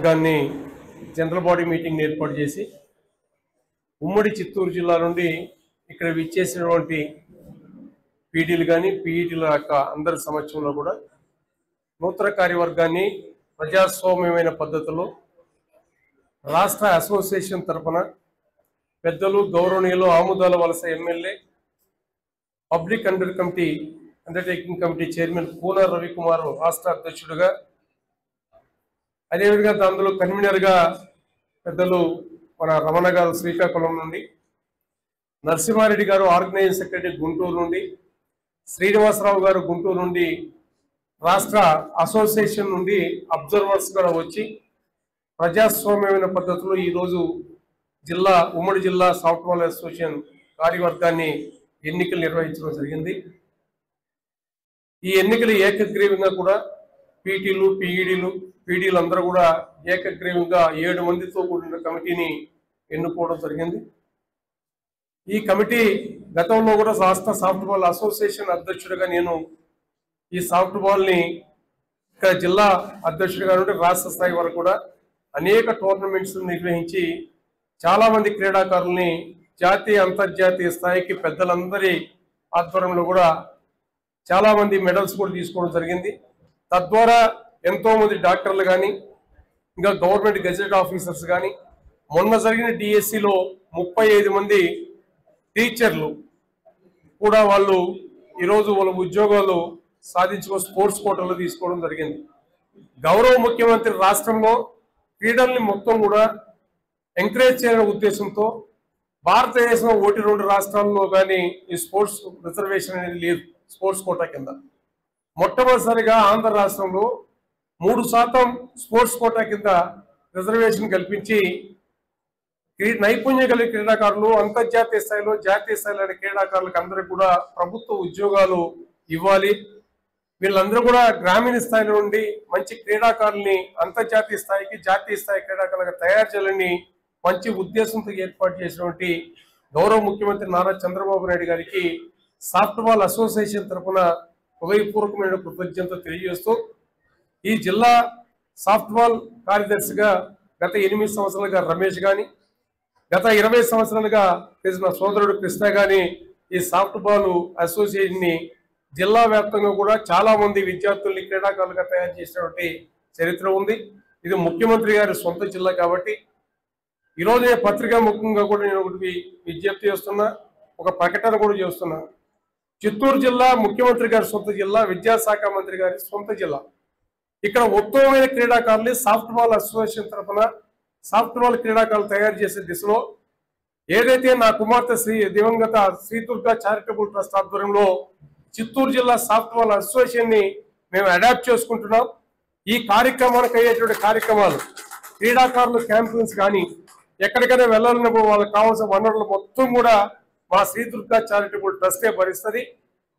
కార్యవర్గాన్ని general body meeting ఏర్పాటు చేసి ఉమ్మడి చిత్తూరు జిల్లా నుండి ఇక్కడ విచ్చేసినటువంటి పీటీలు కానీ పీఈటీల యొక్క అందరి సమక్షంలో కూడా నూతన కార్యవర్గాన్ని ప్రజాస్వామ్యమైన పద్ధతిలో రాష్ట్ర అసోసియేషన్ తరఫున పెద్దలు గౌరవనీయులు ఆముదాల వలస MLA public undertaking committee chairman Koona Ravikumar రాష్ట్ర అధ్యక్షుడిగా, అదేవిధంగా అందులో కన్వీనర్గా పెద్దలు మన రమణ గారు శ్రీకాకుళం నుండి, నరసింహారెడ్డి గారు ఆర్గనైజింగ్ సెక్రటరీ గుంటూరు నుండి, శ్రీనివాసరావు గారు గుంటూరు నుండి రాష్ట్ర అసోసియేషన్ నుండి అబ్జర్వర్స్ కూడా వచ్చి ప్రజాస్వామ్యమైన పద్ధతిలో ఈరోజు ఉమ్మడి జిల్లా సాఫ్ట్వేర్ అసోసియేషన్ కార్యవర్గాన్ని ఎన్నికలు నిర్వహించడం జరిగింది. ఈ ఎన్నికలు ఏకగ్రీవంగా కూడా పీటీలు పీడీలు అందరూ కూడా ఏకగ్రీవంగా 7 మందితో కూడిన కమిటీని ఎన్నుకోవడం జరిగింది. ఈ కమిటీ గతంలో కూడా రాష్ట్ర సాఫ్ట్బాల్ అసోసియేషన్ అధ్యక్షుడిగా నేను ఈ సాఫ్ట్బాల్ని ఇక్కడ జిల్లా అధ్యక్షుడిగా నుండి రాష్ట్ర స్థాయి వరకు కూడా అనేక టోర్నమెంట్స్ నిర్వహించి చాలా మంది క్రీడాకారుల్ని జాతీయ అంతర్జాతీయ స్థాయికి పెద్దలందరి ఆధ్వర్యంలో కూడా చాలా మంది మెడల్స్ కూడా తీసుకోవడం జరిగింది. తద్వారా ఎంతో మంది డాక్టర్లు కానీ ఇంకా గవర్నమెంట్ గెజెట్ ఆఫీసర్స్ కానీ, మొన్న జరిగిన డిఎస్సిలో 35 మంది టీచర్లు కూడా వాళ్ళు ఈరోజు వాళ్ళ ఉద్యోగాలు సాధించుకో స్పోర్ట్స్ కోటాలో తీసుకోవడం జరిగింది. గౌరవ ముఖ్యమంత్రి రాష్ట్రంలో క్రీడల్ని మొత్తం కూడా ఎంకరేజ్ చేయాలనే ఉద్దేశంతో భారతదేశంలో 1-2 రాష్ట్రాల్లో కానీ ఈ స్పోర్ట్స్ రిజర్వేషన్ అనేది లేదు. స్పోర్ట్స్ కోటా కింద మొట్టమొదటిసారిగా ఆంధ్ర రాష్ట్రంలో 3% స్పోర్ట్స్ కోటా కింద రిజర్వేషన్ కల్పించి నైపుణ్యం కలిగిన క్రీడాకారులు అంతర్జాతీయ స్థాయిలో జాతీయ స్థాయిలో క్రీడాకారులకు అందరికీ కూడా ప్రభుత్వ ఉద్యోగాలు ఇవ్వాలి. వీళ్ళందరూ కూడా గ్రామీణ స్థాయిలో నుండి మంచి క్రీడాకారుల్ని అంతర్జాతీయ స్థాయికి జాతీయ స్థాయి క్రీడాకారులుగా తయారు చేయాలని మంచి ఉద్దేశంతో ఏర్పాటు చేసినటువంటి గౌరవ ముఖ్యమంత్రి నారా చంద్రబాబు నాయుడు గారికి సాఫ్ట్బాల్ అసోసియేషన్ తరఫున హృదయపూర్వకమైన కృతజ్ఞతలు తెలియజేస్తూ, ఈ జిల్లా సాఫ్ట్బాల్ కార్యదర్శిగా గత 8 సంవత్సరాలుగా రమేష్ కానీ, గత 20 సంవత్సరాలుగా చేసిన సోదరుడు కృష్ణ కానీ ఈ సాఫ్ట్బాల్ అసోసియేషన్ని జిల్లా వ్యాప్తంగా కూడా చాలా మంది విద్యార్థుల్ని క్రీడాకారులుగా తయారు చేసినటువంటి చరిత్ర ఉంది. ఇది ముఖ్యమంత్రి గారి సొంత జిల్లా కాబట్టి ఈరోజు నేను పత్రికా ముఖ్యంగా కూడా నేను ఒకటి విజ్ఞప్తి చేస్తున్నా, ఒక ప్రకటన కూడా చేస్తున్నా. చిత్తూరు జిల్లా ముఖ్యమంత్రి గారి సొంత జిల్లా, విద్యాశాఖ మంత్రి గారి సొంత జిల్లా. ఇక్కడ ఉత్తమమైన క్రీడాకారులు సాఫ్ట్బాల్ అసోసియేషన్ తరఫున సాఫ్ట్బాల్ క్రీడాకారులు తయారు చేసే దిశలో ఏదైతే నా కుమార్తె దివంగత శ్రీదుర్గా చారిటబుల్ ట్రస్ట్ ఆధ్వర్యంలో చిత్తూరు జిల్లా సాఫ్ట్బాల్ అసోసియేషన్ ని మేము అడాప్ట్ చేసుకుంటున్నాం. ఈ కార్యక్రమానికి అయ్యేటువంటి కార్యక్రమాలు క్రీడాకారులు క్యాంపెయిన్స్ కానీ ఎక్కడికైనా వెళ్ళాలన్న వాళ్ళకి కావాల్సిన వనరులు మొత్తం కూడా మా శ్రీదుర్గా చారిటబుల్ ట్రస్టే భరిస్తుంది.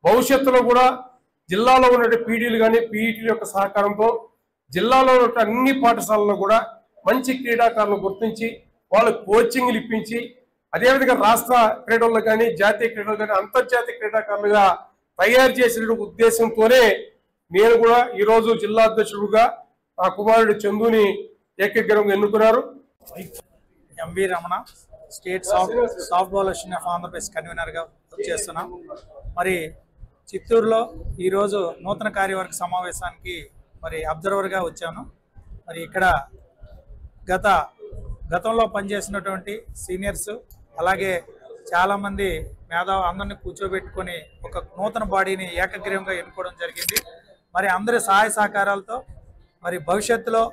భవిష్యత్తులో కూడా జిల్లాలో ఉన్న పీడీలు కానీ పీఈటీల యొక్క సహకారంతో జిల్లాలో ఉన్న అన్ని పాఠశాలలో కూడా మంచి క్రీడాకారులను గుర్తించి వాళ్ళకు కోచింగ్లు ఇప్పించి అదేవిధంగా రాష్ట్ర క్రీడల్లో కానీ జాతీయ క్రీడలు కానీ అంతర్జాతీయ క్రీడాకారులుగా తయారు చేసిన ఉద్దేశంతోనే నేను కూడా ఈరోజు జిల్లా అధ్యక్షుడుగా నా కుమారుడు చందుని ఏకగ్రీవంగా ఎన్నుకున్నారు. MV Ramana state softball association of Andhra Pradesh కన్వీనర్గా చేస్తున్నాం. మరి చిత్తూరులో ఈరోజు నూతన కార్యవర్గ సమావేశానికి మరి అబ్జర్వర్గా వచ్చాను. మరి ఇక్కడ గతంలో పనిచేసినటువంటి సీనియర్స్ అలాగే చాలామంది మేధావు అందరినీ కూర్చోబెట్టుకొని ఒక నూతన బాడీని ఏకగ్రీవంగా ఎన్నుకోవడం జరిగింది. మరి అందరి సహాయ సహకారాలతో మరి భవిష్యత్తులో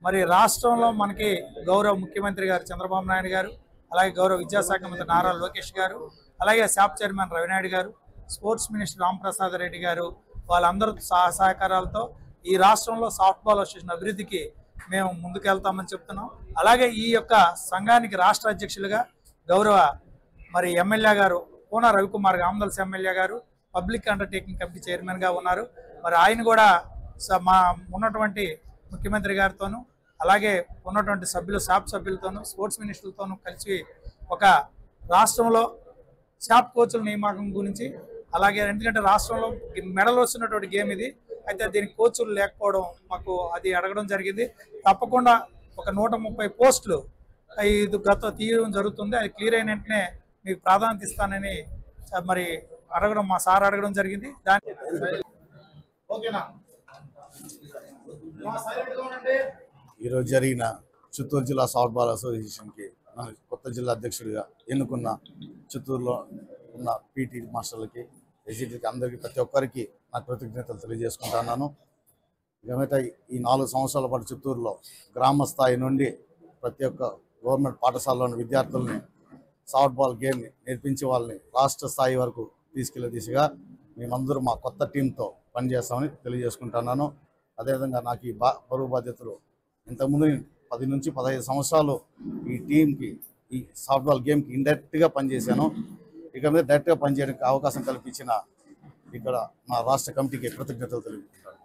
మరి రాష్ట్రంలో మనకి గౌరవ ముఖ్యమంత్రి గారు చంద్రబాబు నాయుడు గారు, అలాగే గౌరవ విద్యాశాఖ మంత్రి నారా లోకేష్ గారు, అలాగే శాప్ చైర్మన్ రవినాయుడు గారు, స్పోర్ట్స్ మినిస్టర్ రాంప్రసాద్ రెడ్డి గారు వాళ్ళందరూ సహకారాలతో ఈ రాష్ట్రంలో సాఫ్ట్బాల్ అసోసియేషన్ అభివృద్ధికి మేము ముందుకెళ్తామని చెప్తున్నాం. అలాగే ఈ యొక్క సంఘానికి రాష్ట్ర అధ్యక్షులుగా గౌరవ మరి ఎమ్మెల్యే గారు కూన రవికుమార్ ఆమదల్స్ ఎమ్మెల్యే గారు పబ్లిక్ అండర్టేకింగ్ కమిటీ చైర్మన్గా ఉన్నారు. మరి ఆయన కూడా మా ఉన్నటువంటి ముఖ్యమంత్రి గారితోనూ అలాగే ఉన్నటువంటి శాప్ సభ్యులతోనూ స్పోర్ట్స్ మినిస్టర్లతోనూ కలిసి ఒక రాష్ట్రంలో శాప్ కోచ్ల నియామకం గురించి అలాగే ఎందుకంటే రాష్ట్రంలో మెడల్ వస్తున్నటువంటి గేమ్ ఇది, అయితే దీనికి కోచ్లు లేకపోవడం మాకు అది అడగడం జరిగింది. తప్పకుండా ఒక 130 పోస్టులు ఇది తీయడం జరుగుతుంది. అది క్లియర్ అయిన వెంటనే మీకు ప్రాధాన్యత ఇస్తానని మరి అడగడం మా సార్ అడగడం జరిగింది. దాని ఓకేనా ఈరోజు జరిగిన చిత్తూరు జిల్లా సాఫ్ట్బాల్ అసోసియేషన్కి కొత్త జిల్లా అధ్యక్షుడిగా ఎన్నుకున్న చిత్తూరులో ఉన్న పీటీ మాస్టర్లకి, ఎస్జిటికి అందరికీ ప్రతి ఒక్కరికి నా కృతజ్ఞతలు తెలియజేసుకుంటున్నాను. మిగతా ఈ 4 సంవత్సరాల పాటు చిత్తూరులో గ్రామ స్థాయి నుండి ప్రతి ఒక్క గవర్నమెంట్ పాఠశాలలోని విద్యార్థుల్ని సాఫ్ట్బాల్ గేమ్ని నేర్పించే వాళ్ళని రాష్ట్ర స్థాయి వరకు తీసుకెళ్లే దిశగా మేమందరూ మా కొత్త టీంతో పనిచేస్తామని తెలియజేసుకుంటున్నాను. అదేవిధంగా నాకు ఈ బరువు బాధ్యతలు ఇంతకుముందు 10 నుంచి 15 సంవత్సరాలు ఈ టీంకి, ఈ సాఫ్ట్బాల్ గేమ్కి ఇండైరెక్ట్గా పనిచేశాను. ఇక మీద డైరెక్ట్గా పనిచేయడానికి అవకాశం కల్పించిన ఇక్కడ మా రాష్ట్ర కమిటీకి కృతజ్ఞతలు తెలుపుకుంటాను.